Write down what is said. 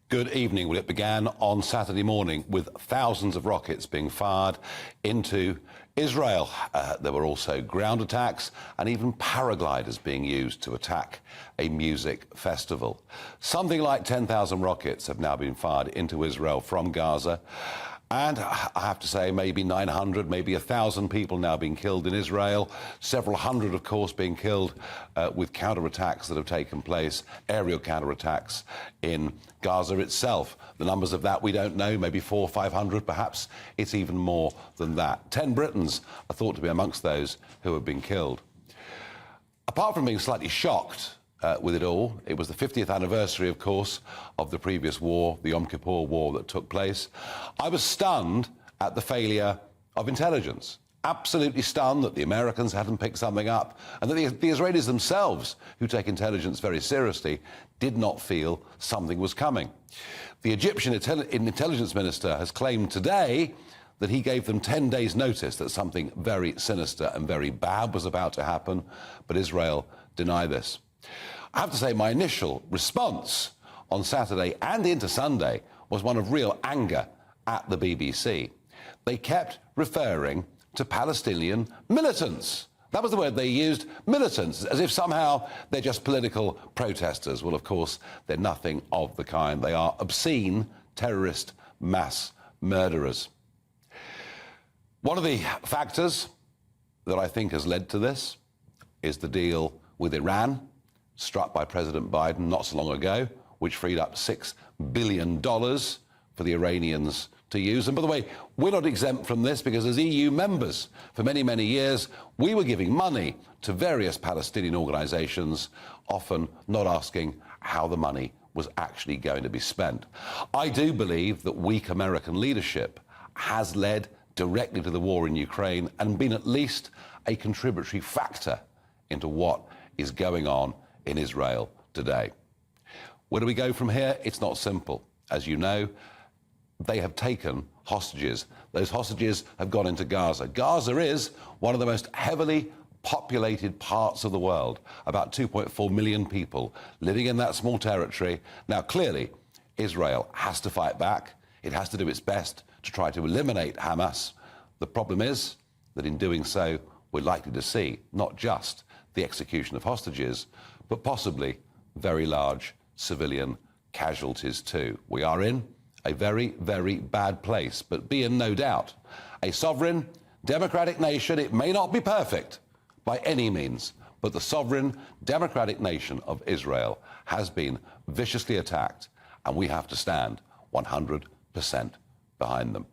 Good evening. Well, it began on Saturday morning with thousands of rockets being fired into Israel. There were also ground attacks and even paragliders being used to attack a music festival. Something like 10,000 rockets have now been fired into Israel from Gaza. And I have to say, maybe 900, maybe 1,000 people now being killed in Israel. Several hundred, of course, being killed with counterattacks that have taken place, aerial counterattacks in Gaza itself. The numbers of that we don't know, maybe 400 or 500, perhaps it's even more than that. 10 Britons are thought to be amongst those who have been killed. Apart from being slightly shocked with it all, it was the 50th anniversary, of course, of the previous war, the Yom Kippur War that took place. I was stunned at the failure of intelligence. Absolutely stunned that the Americans hadn't picked something up and that the Israelis themselves, who take intelligence very seriously, did not feel something was coming. The Egyptian intelligence minister has claimed today that he gave them 10 days' notice that something very sinister and very bad was about to happen, but Israel denied this. I have to say, my initial response on Saturday and into Sunday was one of real anger at the BBC. They kept referring to Palestinian militants. That was the word they used, militants, as if somehow they're just political protesters. Well, of course, they're nothing of the kind. They are obscene terrorist mass murderers. One of the factors that I think has led to this is the deal with Iran, struck by President Biden not so long ago, which freed up $6 billion for the Iranians to use. And by the way, we're not exempt from this because as EU members, for many, many years, we were giving money to various Palestinian organizations, often not asking how the money was actually going to be spent. I do believe that weak American leadership has led directly to the war in Ukraine and been at least a contributory factor into what is going on in Israel today. Where do we go from here? It's not simple. As you know, they have taken hostages. Those hostages have gone into Gaza. Gaza is one of the most heavily populated parts of the world. About 2.4 million people living in that small territory. Now, clearly, Israel has to fight back. It has to do its best to try to eliminate Hamas. The problem is that in doing so, we're likely to see not just the execution of hostages, but possibly very large civilian casualties too. We are in a very, very bad place, but be in no doubt, a sovereign, democratic nation, it may not be perfect by any means, but the sovereign, democratic nation of Israel has been viciously attacked, and we have to stand 100% behind them.